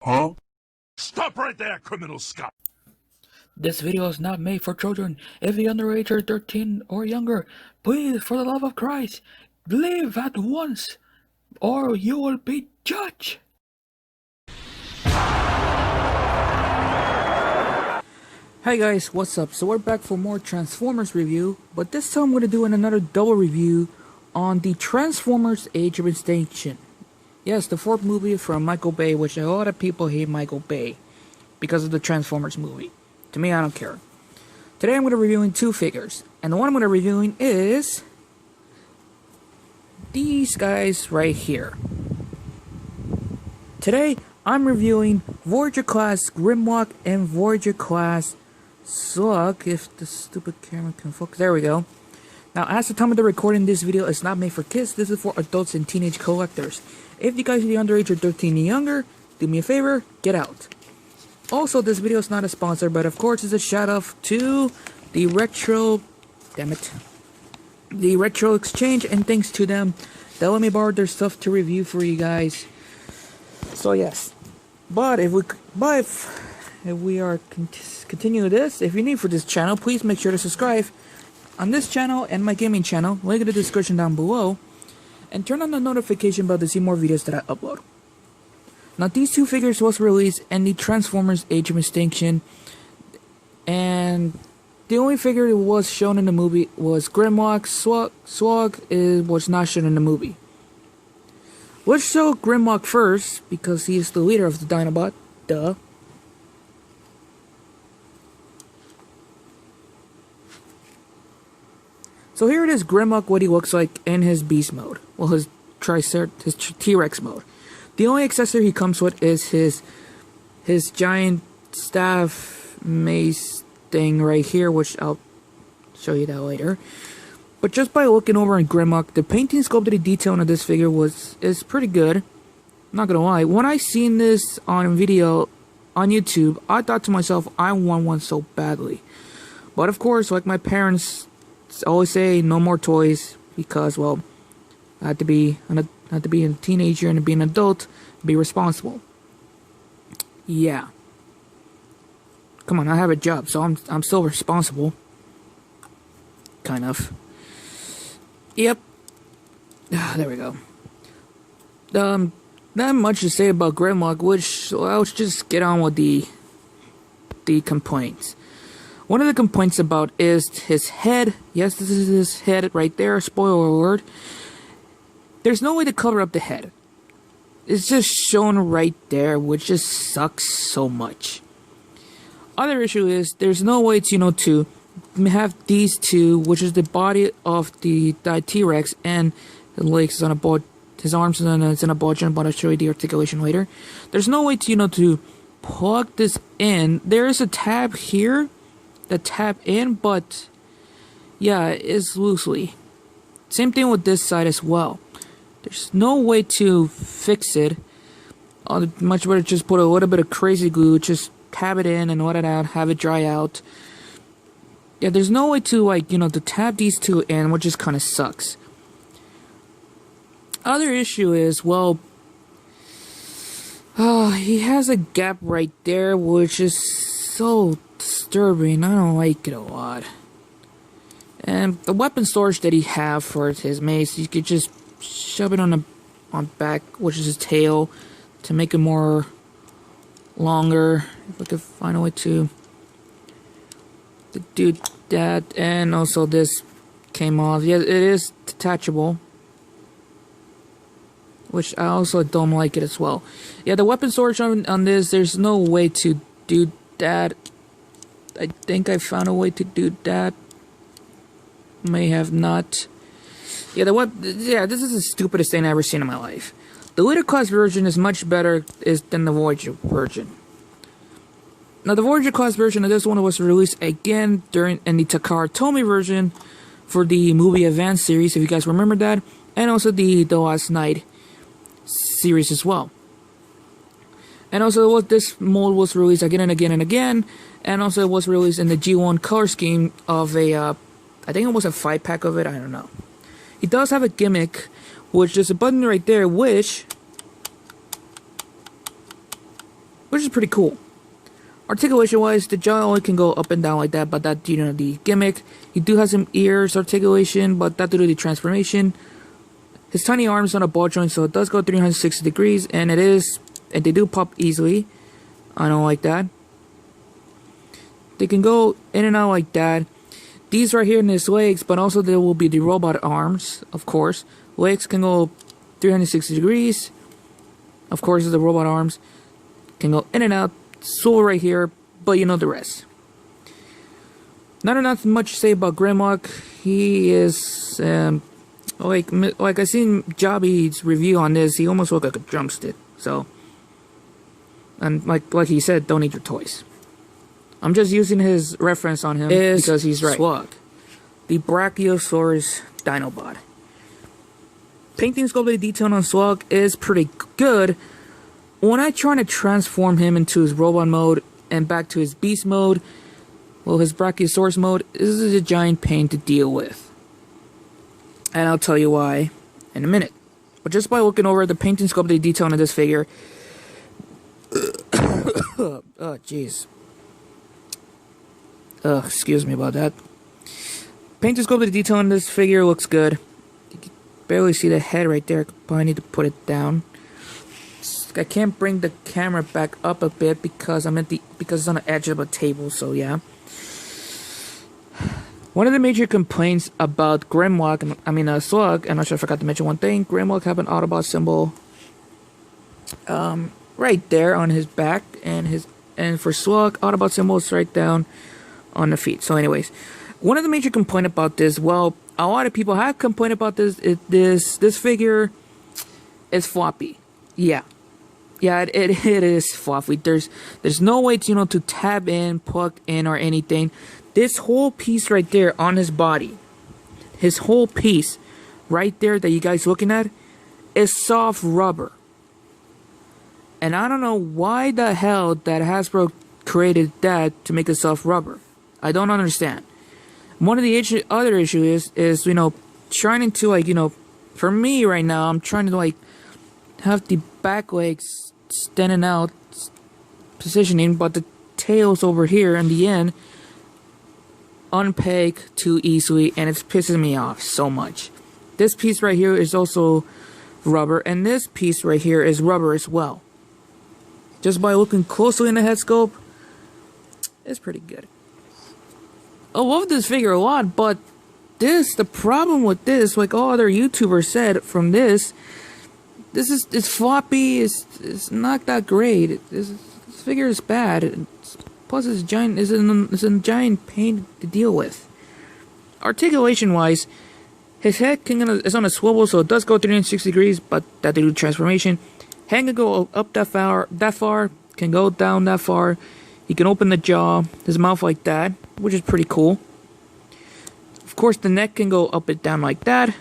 Huh? Stop right there, criminal scum! This video is not made for children. If you're underage or 13 or younger, please, for the love of Christ, leave at once, or you will be judged. Hi guys, what's up? So we're back for more Transformers review, but this time I'm going to do another double review on the Transformers Age of Extinction. Yes, the fourth movie from Michael Bay, which a lot of people hate Michael Bay because of the Transformers movie. To me, I don't care. Today I'm going to be reviewing two figures, and the one I'm going to be reviewing is these guys right here. Today I'm reviewing Voyager class Grimlock and Voyager class Slog, if the stupid camera can focus. There we go. Now, as the time of the recording, this video is not made for kids. This is for adults and teenage collectors. If you guys are the underage or 13 and younger, do me a favor, get out. Also, this video is not a sponsor, but of course it's a shout out to the Retro Exchange, and thanks to them that let me borrow their stuff to review for you guys. So yes, but if we are continue this, if you're new for this channel, please make sure to subscribe on this channel and my gaming channel, link in the description down below, and turn on the notification bell to see more videos that I upload. Now, these two figures was released in the Transformers Age of Extinction, and the only figure that was shown in the movie was Grimlock. Slog was not shown in the movie. Let's show Grimlock first, because he is the leader of the Dinobot. Duh. So here it is, Grimlock, what he looks like in his beast mode. Well, his T-Rex mode. The only accessory he comes with is his giant staff mace thing right here, which I'll show you that later. But just by looking over in Grimlock, the painting sculpted detail on this figure is pretty good. I'm not gonna lie. When I seen this on video on YouTube, I thought to myself, I want one so badly. But of course, like my parents always say, no more toys, because, well, I had to be a teenager and to be an adult, be responsible. Yeah. Come on, I have a job, so I'm still responsible. Kind of. Yep. There we go. Not much to say about Grimlock, which let's just get on with the complaints. One of the complaints about is his head. Yes, this is his head right there. Spoiler alert. There's no way to cover up the head. It's just shown right there, which just sucks so much. Other issue is there's no way to, to have these two, which is the body of the T-Rex and the legs is on a board, his arms is in a bulge, but I'll show you the articulation later. There's no way to, to plug this in. There is a tab here that tap in, but yeah, it's loosely. Same thing with this side as well. There's no way to fix it. Much better just put a little bit of crazy glue, just tap it in and let it out, have it dry out. Yeah, there's no way to, to tap these two in, which just kind of sucks. Other issue is, well, he has a gap right there, which is so disturbing. I don't like it a lot. And the weapon storage that he have for his mace, you could just shove it on back, which is his tail, to make it more longer. If I could find a way to do that. And also this came off. Yeah, it is detachable, which I also don't like it as well. Yeah, the weapon storage on this, there's no way to do that. I think I found a way to do that. May have not. Yeah, this is the stupidest thing I've ever seen in my life. The later class version is much better than the Voyager version. Now, the Voyager class version of this one was released again in the Takara Tomy version for the movie Advance series, if you guys remember that, and also the Last Night series as well. And also, this mold was released again and again and again, and also it was released in the G1 color scheme of I think it was a 5-pack of it, I don't know. He does have a gimmick, which is a button right there, which which is pretty cool. Articulation-wise, the jaw only can go up and down like that, but that, you know, the gimmick. He do have some ears articulation, but that due to the transformation. His tiny arms on a ball joint, so it does go 360 degrees, and they do pop easily. I don't like that. They can go in and out like that. These right here in his legs, but also there will be the robot arms, of course. Legs can go 360 degrees. Of course, the robot arms can go in and out. Soul right here, but you know the rest. Not much to say about Grimlock. He is like I seen Jobby's review on this. He almost looked like a drumstick. So, and like he said, don't eat your toys. I'm just using his reference on him because he's right. Slug, the Brachiosaurus Dinobot. Painting sculpted detail on Slug is pretty good. When I try to transform him into his robot mode and back to his beast mode, well, his Brachiosaurus mode, this is a giant pain to deal with. And I'll tell you why in a minute. But just by looking over the painting sculpted detail on this figure... oh, jeez. Excuse me about that. Painting sculpted detail on this figure looks good. You can barely see the head right there. Probably need to put it down. I can't bring the camera back up a bit because it's on the edge of a table, so yeah. One of the major complaints about Grimlock, Slug, and I forgot to mention one thing. Grimlock have an Autobot symbol right there on his back, and for Slug, Autobot symbol is right down on the feet. So anyways, one of the major complaints about this, well, a lot of people have complained about this. This figure is floppy. Yeah, it is fluffy. There's no way to, to tab in, plug in, or anything. This whole piece right there on his body, his whole piece right there that you guys looking at, is soft rubber. And I don't know why the hell that Hasbro created that to make it soft rubber. I don't understand. One of the other issues is trying to for me right now, I'm trying to have the back legs standing out positioning, but the tails over here in the end unpeg too easily, and it's pissing me off so much. This piece right here is also rubber, and this piece right here is rubber as well. Just by looking closely in the head sculpt, it's pretty good. I love this figure a lot, but the problem with this, like all other YouTubers said from this it's floppy. It's not that great. This figure is bad. Plus, it's giant. It's a giant pain to deal with. Articulation wise, his head is on a swivel, so it does go 360 degrees. But that due to transformation, hand can go up that far. Can go down that far. He can open the jaw, his mouth like that, which is pretty cool. Of course, the neck can go up and down like that.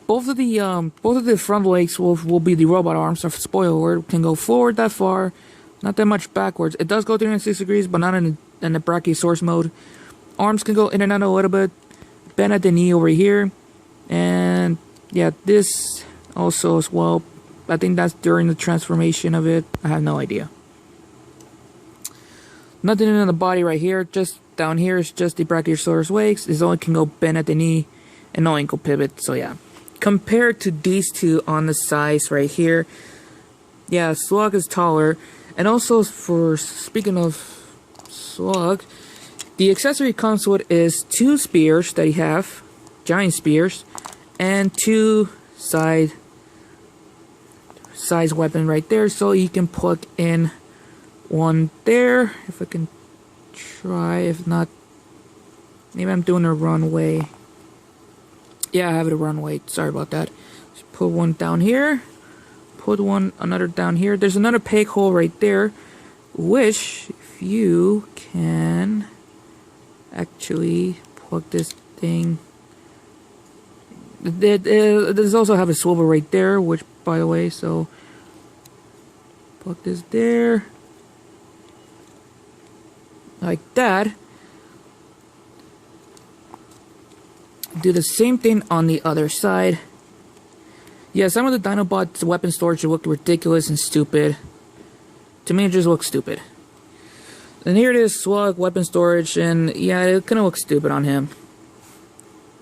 Both of the front legs will be the robot arms. So spoiler alert, can go forward that far, not that much backwards. It does go 360 degrees, but not in the Brachiosaurus mode. Arms can go in and out a little bit. Bend at the knee over here, and yeah, this also as well. I think that's during the transformation of it. I have no idea. Nothing in the body right here. Just down here is just the Brachiosaurus legs. It only can go bend at the knee and no ankle pivot. So yeah. Compared to these two on the size right here, yeah, Slug is taller. And also, speaking of Slug, the accessory comes with is 2 spears that you have, giant spears, and 2 side weapon right there. So you can plug in one there. If I can try, if not, maybe I'm doing a runway. Yeah, I have it a runway. Sorry about that. Just put one down here. Put another down here. There's another peg hole right there, which if you can actually plug this thing. There's also have a swivel right there, which by the way, so plug this there like that. Do the same thing on the other side. Yeah, some of the Dinobots weapon storage look ridiculous and stupid. To me, it just looks stupid. And here it is, Slug, weapon storage, and yeah, it kind of looks stupid on him.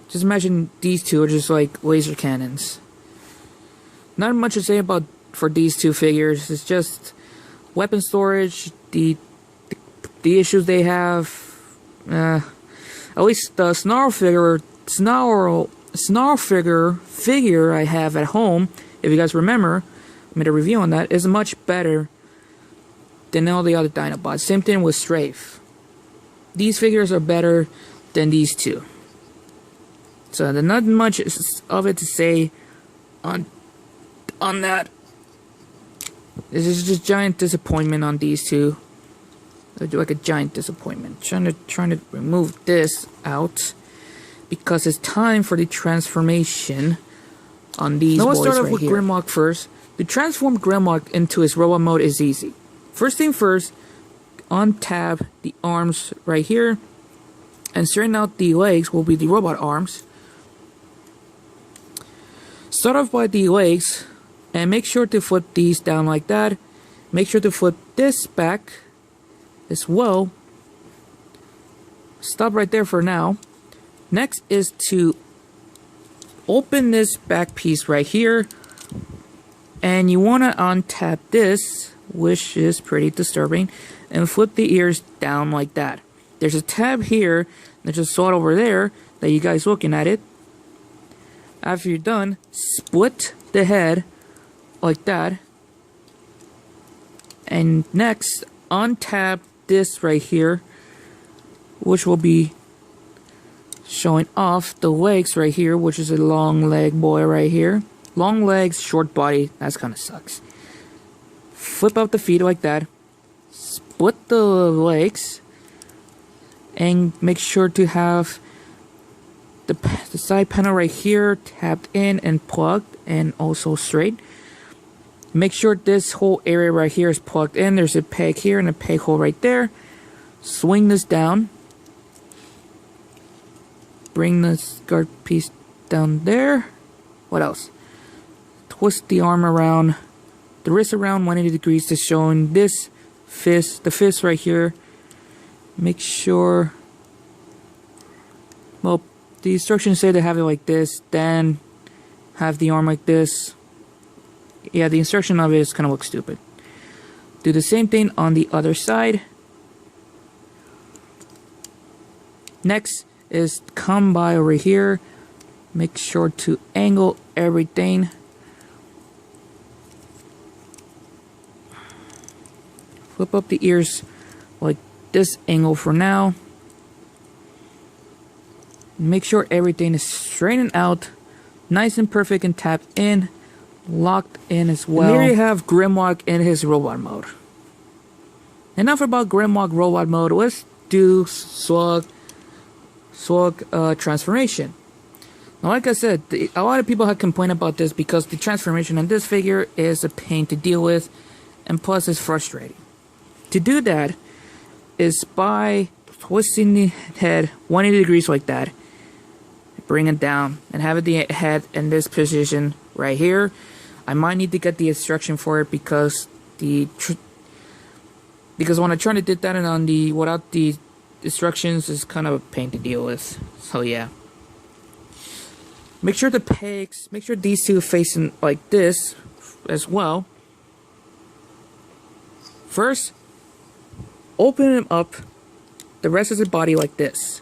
Just imagine these two are just like laser cannons. Not much to say about for these two figures. It's just weapon storage, the issues they have. At least the snarl figure I have at home, if you guys remember, I made a review on that, is much better than all the other Dinobots. Same thing with Strafe. These figures are better than these two. So there's not much of it to say on that. This is just giant disappointment on these two. Like a giant disappointment. Trying to remove this out because it's time for the transformation on these boys right here. Now let's start off with Grimlock first. To transform Grimlock into his robot mode is easy. First thing first, untab the arms right here, and straighten out the legs will be the robot arms. Start off by the legs, and make sure to flip these down like that. Make sure to flip this back as well. Stop right there for now. Next is to open this back piece right here, and you want to untap this, which is pretty disturbing, and flip the ears down like that. There's a tab here, there's a slot over there that you guys looking at it. After you're done, split the head like that, and next untap this right here, which will be showing off the legs right here, which is a long leg boy right here. Long legs, short body, that kind of sucks. Flip out the feet like that, split the legs, and make sure to have the side panel right here tapped in and plugged and also straight. Make sure this whole area right here is plugged in. There's a peg here and a peg hole right there. Swing this down. Bring the guard piece down there. What else? Twist the arm around, the wrist around 180 degrees to showing this fist, the fist right here. Make sure, well, the instructions say to have it like this, then have the arm like this. Yeah, the instruction of it is kind of looks stupid. Do the same thing on the other side. Next is come by over here. Make sure to angle everything. Flip up the ears like this angle for now. Make sure everything is straightened out, nice and perfect and tapped in, locked in as well. And here you have Grimlock in his robot mode. Enough about Grimlock robot mode. Let's do Slug transformation. Now, like I said, a lot of people have complained about this because the transformation on this figure is a pain to deal with, and plus it's frustrating. To do that is by twisting the head 180 degrees like that, bring it down, and have the head in this position right here. I might need to get the instruction for it because when I try to do that and on the without the instructions is kind of a pain to deal with. So yeah. Make sure the pegs, make sure these two facing like this as well. First, open them up, the rest of the body like this.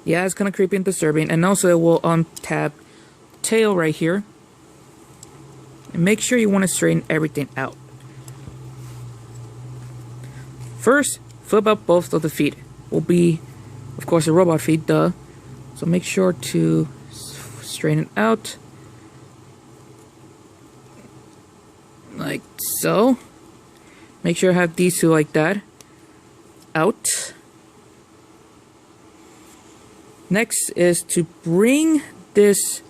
Yeah, it's kind of creepy and disturbing, and also it will untap tail right here. And make sure you want to straighten everything out. First, flip up both of the feet. Will be, of course, the robot feet, duh. So make sure to straighten it out. Like so. Make sure I have these two like that. Out. Next is to bring this,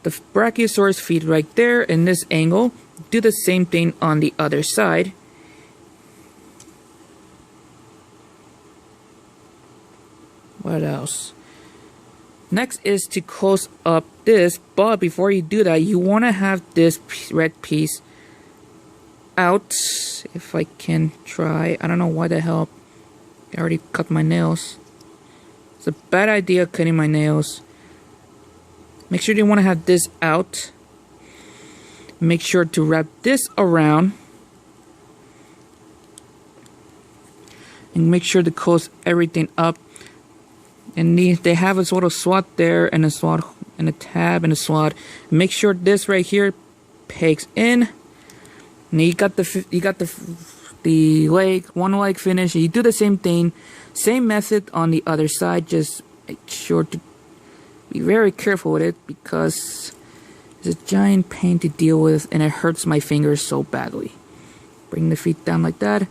the Brachiosaurus feet right there in this angle. Do the same thing on the other side. What else? Next is to close up this, but before you do that, you want to have this red piece out. If I can try. I don't know why the hell I already cut my nails. It's a bad idea cutting my nails. Make sure you want to have this out. Make sure to wrap this around. And make sure to close everything up. And they have a sort of slot there and a slot and a tab and a slot. Make sure this right here pegs in. And you got the leg, one leg finish. You do the same thing, same method on the other side. Just make sure to be very careful with it because it's a giant pain to deal with and it hurts my fingers so badly. Bring the feet down like that.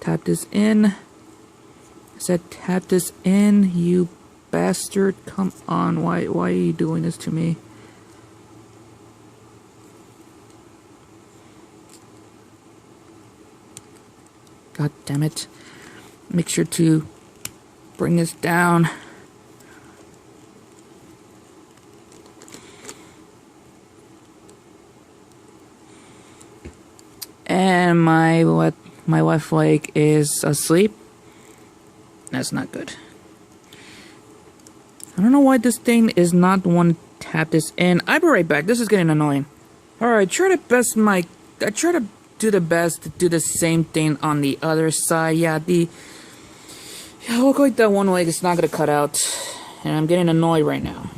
Tap this in. I said tap this in, you bastard. Come on, why are you doing this to me? God damn it. Make sure to bring this down. And my left leg is asleep. That's not good. I don't know why this thing is not one to tap this in. I'll be right back. This is getting annoying. Alright, I try to do the best to do the same thing on the other side. Yeah, look like that one leg is not gonna cut out. And I'm getting annoyed right now.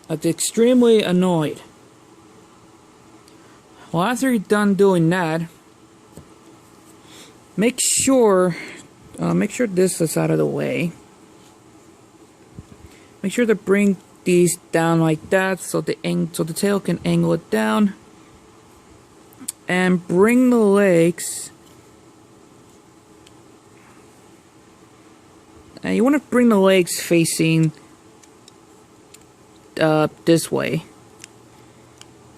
Like extremely annoyed. Well, after you're done doing that, make sure this is out of the way. Make sure to bring these down like that so the tail can angle it down. And bring the legs. And you want to bring the legs facing this way.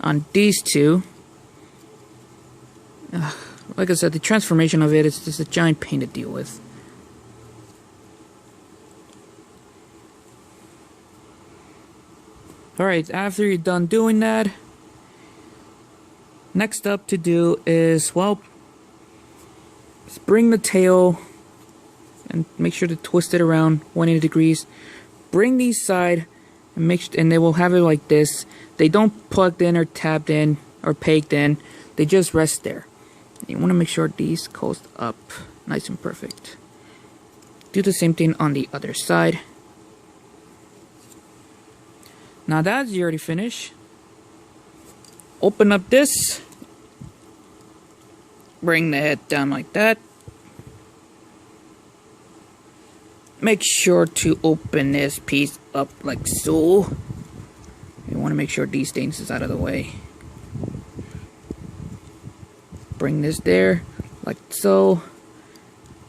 On these two. Like I said, the transformation of it is just a giant pain to deal with. Alright, after you're done doing that, next up to do is, well, just bring the tail and make sure to twist it around 180 degrees. Bring these side and they will have it like this. They don't plugged in or tapped in or pegged in. They just rest there. You want to make sure these close up nice and perfect. Do the same thing on the other side. Now that's already finished. Open up this. Bring the head down like that. Make sure to open this piece up like so. You want to make sure these things is out of the way. Bring this there, like so.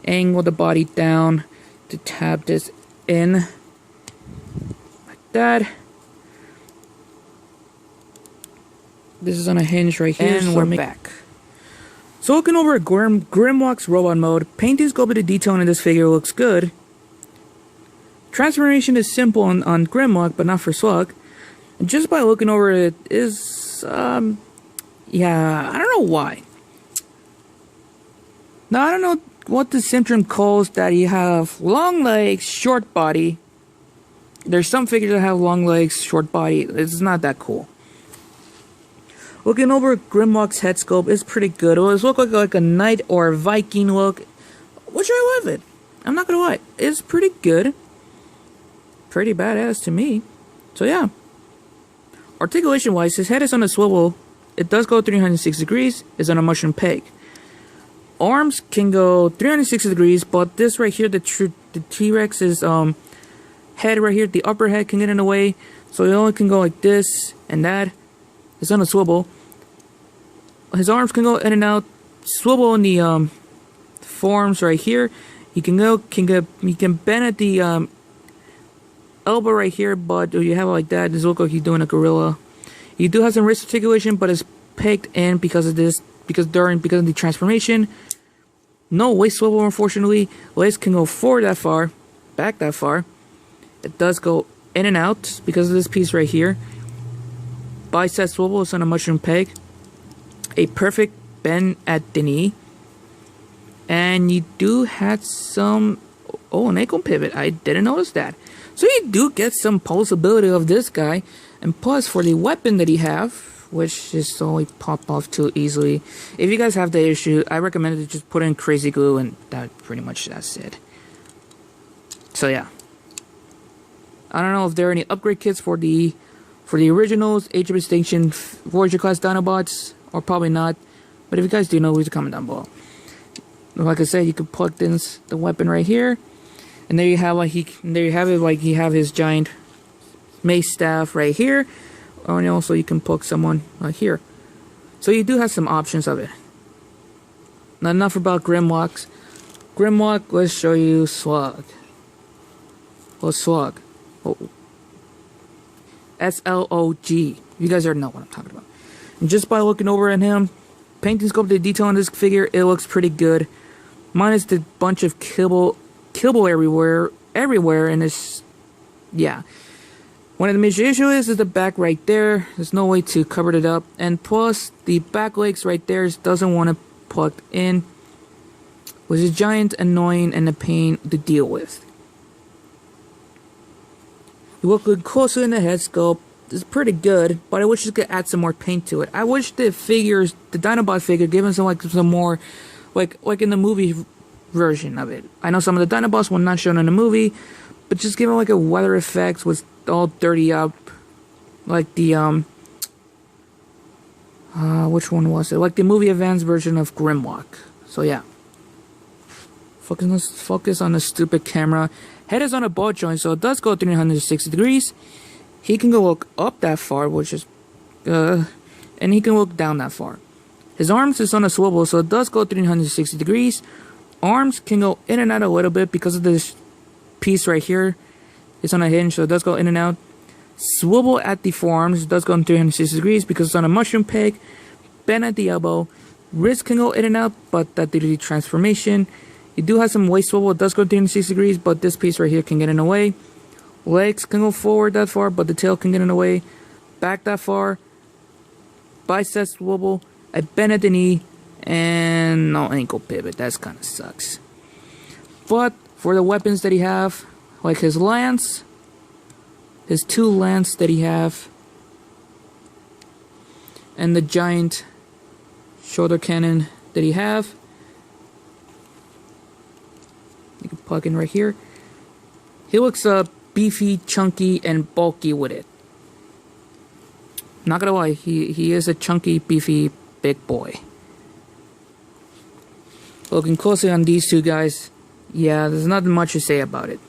Angle the body down to tap this in, like that. This is on a hinge right here, and we're back. So looking over at Grimlock's robot mode, painting, sculpted, and detailing in this figure looks good. Transformation is simple on Grimlock, but not for Slug. And just by looking over it is, yeah, I don't know why. Now, I don't know what the syndrome calls that you have long legs, short body. There's some figures that have long legs, short body. It's not that cool. Looking over Grimlock's head sculpt is pretty good. It looks like a knight or a Viking look, which I love it. I'm not gonna lie. It's pretty good. Pretty badass to me. So yeah. Articulation wise, his head is on a swivel. It does go 360 degrees. It's on a mushroom peg. Arms can go 360 degrees, but this right here, the T-Rex's head right here, the upper head can get in the way, so it only can go like this and that. It's on a swivel. His arms can go in and out. Swivel in the forearms right here. He can bend at the elbow right here, but you have it like that. This looks like he's doing a gorilla. He do have some wrist articulation, but it's pegged in because of this, because of the transformation. No waist swivel, unfortunately. Legs can go forward that far, back that far. It does go in and out because of this piece right here. Bicep swivel is on a mushroom peg. A perfect bend at the knee. And you do have some... Oh, an ankle pivot. I didn't notice that. So you do get some pulsability of this guy. And plus, for the weapon that he have, which is only pop off too easily. If you guys have the issue, I recommend to just put in crazy glue, and that pretty much that's it. So yeah. I don't know if there are any upgrade kits for the originals, Age of Extinction Voyager class Dinobots, or probably not. But if you guys do know, leave a comment down below. Like I said, you can plug in the weapon right here, and there you have he have his giant mace staff right here, and also you can plug someone right here. So you do have some options of it. Not enough about Grimlocks. Grimlock, let's show you Slog. Well, Slog. Oh. S-L-O-G. You guys already know what I'm talking about. And just by looking over at him, painting scope, the detail on this figure, it looks pretty good. Minus the bunch of kibble everywhere, and it's, yeah. One of the major issues is the back right there. There's no way to cover it up, and plus the back legs right there doesn't want to plug in, which is giant, annoying, and a pain to deal with. You look closer in the head sculpt. It's pretty good, but I wish you could add some more paint to it. I wish the Dinobot figure, given some more, like in the movie version of it. I know some of the Dinobots were not shown in the movie, but just give him like a weather effect with all dirty up, like the which one was it? Like the movie advanced version of Grimlock. So yeah. Focus on the stupid camera. Head is on a ball joint, so it does go 360 degrees. He can go look up that far, which is, and he can look down that far. His arms is on a swivel, so it does go 360 degrees. Arms can go in and out a little bit because of this piece right here. It's on a hinge, so it does go in and out. Swivel at the forearms, it does go in 360 degrees because it's on a mushroom peg. Bend at the elbow. Wrist can go in and out, but that due to the transformation. You do have some waist swivel, it does go 360 degrees, but this piece right here can get in the way. Legs can go forward that far, but the tail can get in the way. Back that far. Biceps swivel. I bend at the knee. And no ankle pivot. That kind of sucks. But for the weapons that he have, like his lance, his two lance that he have, and the giant shoulder cannon that he have, you can plug in right here. He looks beefy, chunky, and bulky with it. Not gonna lie, he is a chunky, beefy, big boy. Looking closely on these two guys, yeah, there's nothing much to say about it.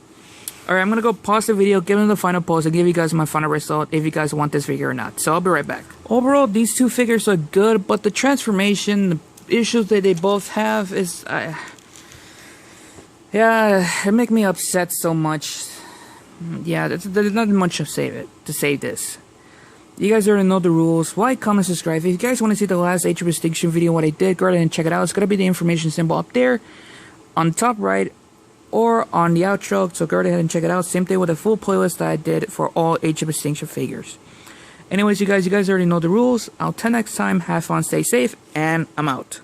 Alright, I'm gonna go pause the video, give them the final pause, and give you guys my final result if you guys want this figure or not. So I'll be right back. Overall, these two figures are good, but the transformation, the issues that they both have is, yeah, it make me upset so much. Yeah, there's nothing much to say this. You guys already know the rules. Like, comment, subscribe. If you guys want to see the last Age of Extinction video, what I did, go ahead and check it out. It's going to be the information symbol up there on the top right or on the outro. So go ahead and check it out. Same thing with a full playlist that I did for all Age of Extinction figures. Anyways, you guys already know the rules. Until next time, have fun, stay safe, and I'm out.